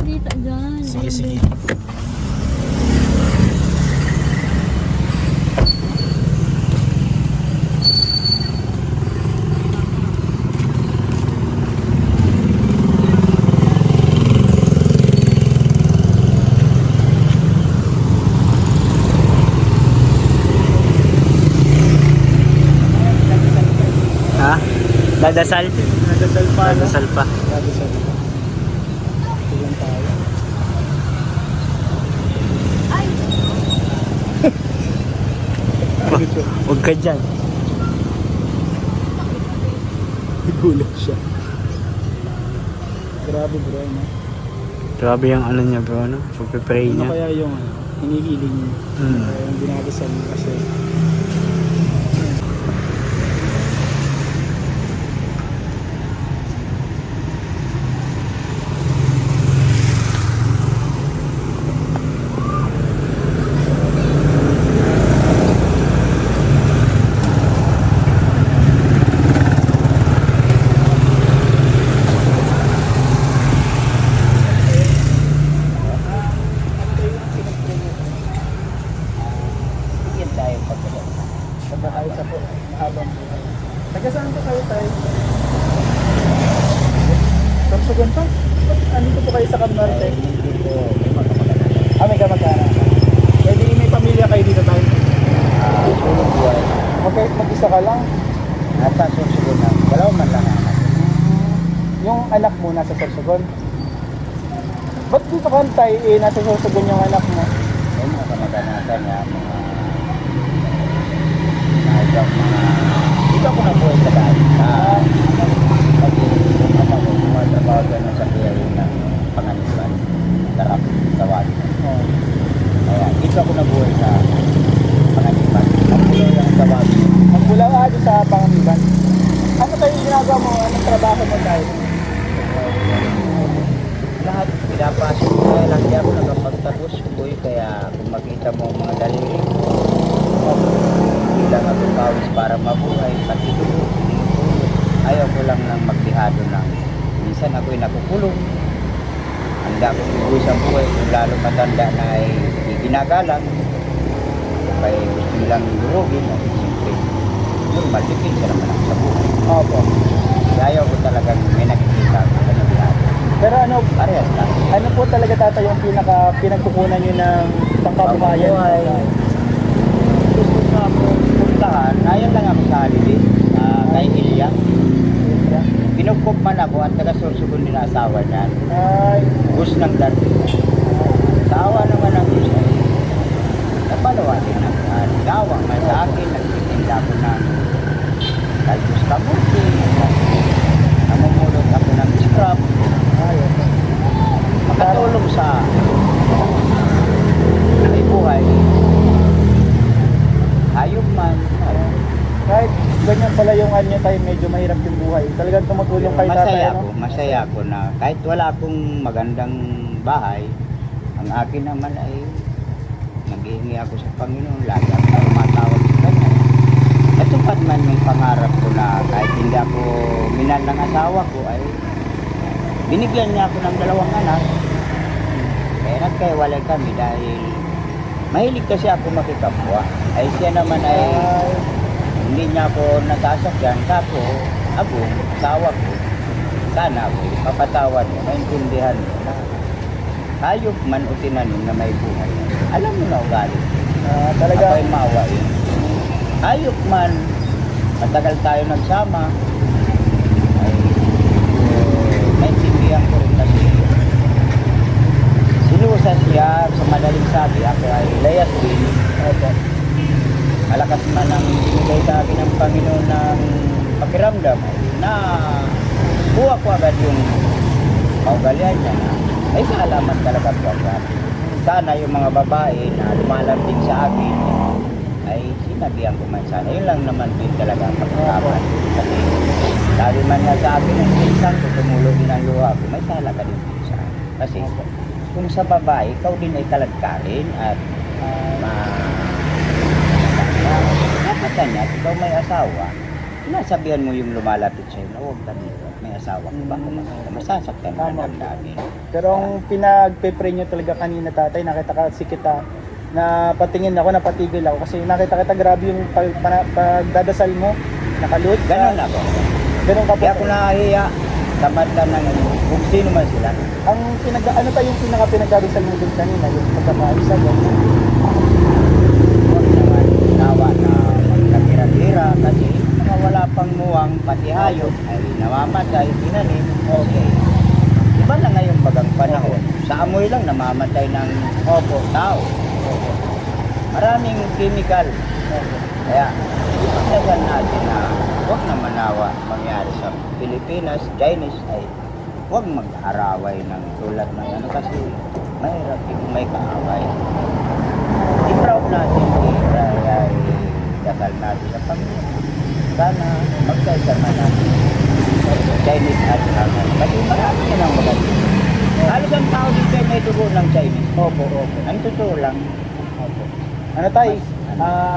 dito, dyan. Sige, sige. Ha? Dadasal? Nadasal pa, no? Dadasal pa. Nadasal pa. Tulang tayo. Huwag ka dyan. Nagulat siya. Grabe bro, no? Grabe yung ano niya bro, no? Pagpipray Ano niya. kaya yung hinihiling niya? Hmm. Kaya yung dinadasal niya kasi Bigyan tayo pagkakas. Punta tayo sa mahabang buhay. Taga saan po kayo tayo? Sorsogon pa? Andito po kayo sa Camarte? Dito, may mga kamag-anak. May kamag-anak. Pwede may pamilya kayo dito tayo? Sulong buhay. Okay, mag-isa ka lang. Nasa susunod na. Dalawa man lang anak. Yung anak mo nasa Sorsogon. Ba't dito ka tayo nasa Sorsogon yung anak mo? May mga kamag-anakan niya, mga dito ako nabuhay sa dahil. Kasi yung anak ko, tumatrabaho gano'n sa PIA ng Panganiban. Darap, Tawag. Oh. Kaya dito ako nabuhay sa Panganiban. Ang pulo lang Tawag. Magmula ka doon sa Panganiban. Ano tayo yung ginagawa mo? Anong trabaho mo tayo? Lahat, pinapasok ko kaya lagi ako nakapagtapos boy, kaya kung makita mo ang mga daliri bilang ako pawis para mabuhay, pati dugo, ayaw ko lang nang maglihado ng minsan ako'y nakukulong, handa akong buhay sa buhay, kung lalo matanda na ay ginagalang kaya gusto nilang durugin, siyempre yun, malipin sa naman ako sa buhay. Opo. Kaya ayaw ko talagang may nakikita ako sa naglihado. Pero Parehas lang. ano po talaga tata yung pinagkukunan nyo ng pangkabuhayan? Pangkabuhay. Gusto na ako puntahan, ayan lang ako sa holiday, kay Ilya. Pinugkop man ako at taga-Sorsogon din ang asawa niya. Ay, Gus ng Darwin. Tawa naman ang Gus ay napalawa din ang gawa man sa akin, nagtitinda ko ng talbos kamuti, namumulot ako ng scrap, makatulong sa buhay. Hayop man. kahit ganyan pala yung anyo tayo, medyo mahirap yung buhay. Talagang tumutulong kayo tatay, no? Masaya ako na kahit wala akong magandang bahay, ang akin naman ay naghihingi ako sa Panginoon, lagi ako tumatawag sa Kanya. Natupad man yung pangarap ko na kahit hindi ako minal ng asawa ko ay binigyan niya ako ng 2 anak. Kaya nagkaiwalay kami dahil mahilig kasi ako makikapwa. Ay siya naman ay hindi niya ako nasasakyan. Kako, ako, asawa ko, sana ako, papatawad mo, maintindihan mo na hayop man o tinanim na may buhay. Alam mo na ugali. Talaga, Ako'y maawain. Hayop man, matagal tayo nagsama, ay maintindihan ko rin kasi sinusa siya sa madaling sabi, ako ay layas din. Malakas man ang binigay sa akin ng Panginoon ng pakiramdam na buha ko agad yung kaugalian niya na ay kaalaman talaga po agad. Sana yung mga babae na lumalambing sa akin ay sinabihan ko man sana. Yun lang naman din talaga ang pagkakapan. Kasi sabi man nga sa akin ng isang kung tumulog din ang luha ko, may sala ka din sa akin. Kasi kung sa babae, ikaw din ay talagkarin at dapat niya, ikaw may asawa, sinasabihan mo yung lumalapit sa'yo na huwag ka dito, may asawa ko, baka masasaktan na Tama. damdamin. Pero ang pinagpe-pray nyo talaga kanina tatay, nakita kasi kita na patingin ako, napatigil ako kasi nakita kita grabe yung pagdadasal mo, nakalut. Ganon ako. Ganun ka po. Kaya ako nahiya sa mata ng kung sino man sila. Ang ano tayo yung pinagdadasal mo din kanina, yung pagkakaisa ganyan. Huwag naman nawa na magkatira-tira kasi mga wala pang muwang pati hayop ay namamatay, tinanim. Okay. Iba na ngayong bagang panahon. Sa amoy lang namamatay ng tao. Maraming chemical. Kaya ipagdasan natin na huwag na manawa mangyari sa Pilipinas, Chinese ay huwag mag-araway ng tulad na yan kasi mahirap yung may kaaway. I-proud natin ay dasal natin sa Panginoon. Sana magkaisama natin Chinese at Aman. Kasi marami yan ang maganda. Halos ang tao dito ay may dugo ng Chinese. Opo. Ang totoo lang. Opo. Ano tayo?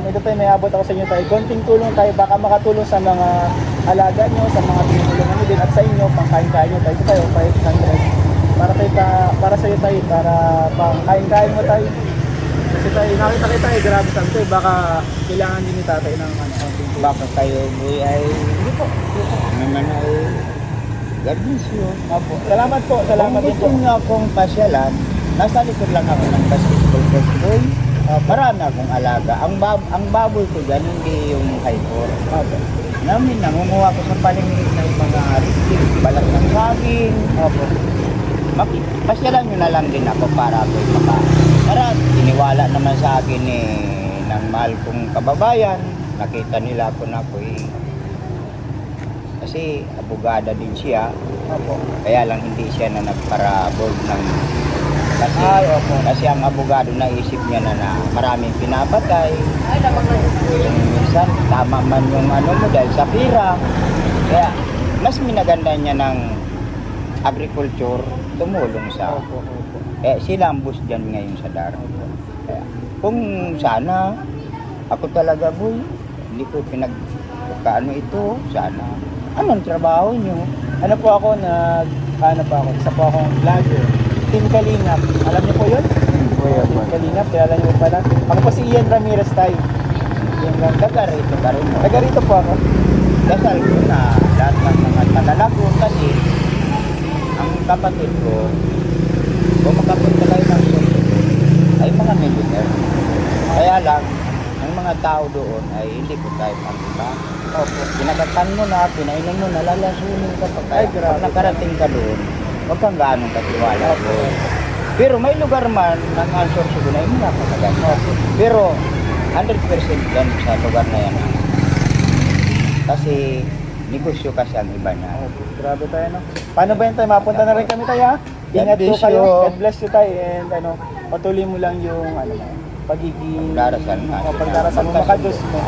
Ito tayo, may abot ako sa inyo tayo. Konting tulong tayo, baka makatulong sa mga alaga nyo, sa mga tinutulungan nyo din, at sa inyo, pangkain-kain nyo tayo. Ito tayo, 500. Para sa iyo tayo, para pangkain-kain mo tayo. Kasi tayo, nakita kita tayo, grabe sa tayo, baka kailangan din ni tatay ng konting tulong. Baka kayo boy ay Hindi po. naman ay God bless you. Opo. Salamat po, salamat Kung din gusto po. nyo akong pasyalan, nasa likod lang ako ng basketball court boy. Marami akong alaga. Ang baboy ko dyan, hindi yung hyper. Opo. Namin, nangunguha ko sa palimig ng mga ristik, balat ng saging. Opo. Pasyalan nyo na lang din ako para ako'y Para iniwala naman sa akin ng mahal kong kababayan. Nakita nila ako na ako'y kasi abogada din siya. Opo. Kaya lang hindi siya na nagparabog ng kasi ang abogado naisip niya na maraming pinapatay. Yung minsan tama man yung mo dahil sa pira. Kaya mas minaganda niya ng agriculture tumulong sa. Kaya sila ang boss dyan ngayon sa Dar. Kaya kung sana ako talaga boy, hindi ko ito, sana. Anong trabaho niyo? Ano po ako, isa po akong vlogger. Team Kalingap. Alam niyo po yun? Team Kalingap, kilala niyo po pala. Ako po si Ian Ramirez tayo. Taga Taga-rito po ako. Dasal ko na lahat ng mga talalako kasi ang kapatid ko, kung makapunta kayo ng Sorsogon, ay mga millionaire. Kaya lang, ang mga tao doon ay hindi ko kahit ang iba. Pinagatan mo na, pinainom mo na, lalasunin ka pa. Kaya pag nakarating ka doon, huwag kang gaanong katiwala. Pero may lugar man ng Sorsogon ay napakaganda. Pero 100% yan sa lugar na yan. Kasi negosyo kasi ang iba na. Grabe tayo, no? Paano ba yun tayo? Mapunta na rin kami tayo, ha? Ingat po kayo. God bless you tayo. And patuloy mo lang yung pagiging pagdarasal mo, makadus mo.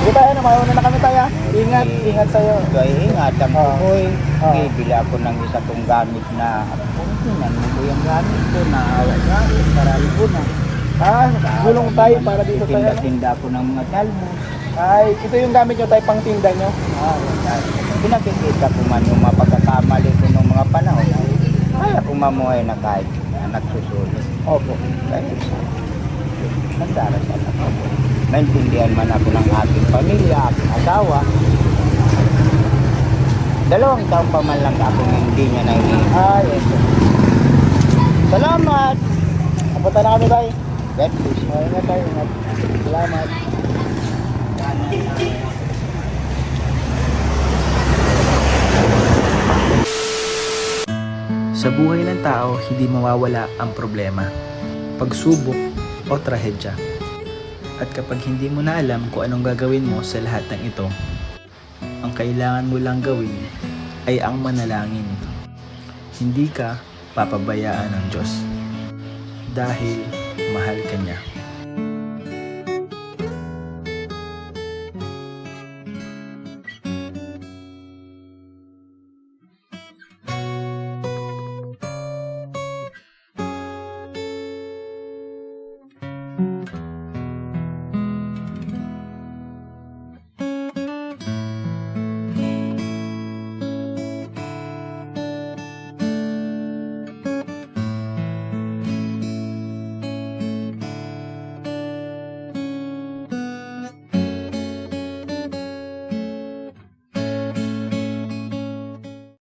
Sige tayo, mauna na kami tayo. Ingat sa'yo. Ito ay ingat ang bukoy. Bibili ako ng isa kong gamit na tingnan mo ko yung gamit ko na awat-awat, marami ko na. Gulong tayo para dito tayo. Tinda ko ng mga talmos. Ay, ito yung gamit nyo tayo pang tinda nyo. Pinakikita ko man yung mga pagkakamali ko ng mga panahon. Kaya kung mamuhay na kahit nagsusulit. Opo. Kahit isa. Nagdarasal ako. Naintindihan man ako ng aking pamilya, aking asawa. 2 taon pa man lang ako hindi niya naiintindihan. Salamat! Kapunta na kami tayo. God bless you. Ingat tayo, ingat. Salamat. Sa buhay ng tao, hindi mawawala ang problema, pagsubok o trahedya. At kapag hindi mo na alam kung anong gagawin mo sa lahat ng ito, ang kailangan mo lang gawin ay ang manalangin. Hindi ka papabayaan ng Diyos dahil mahal ka niya.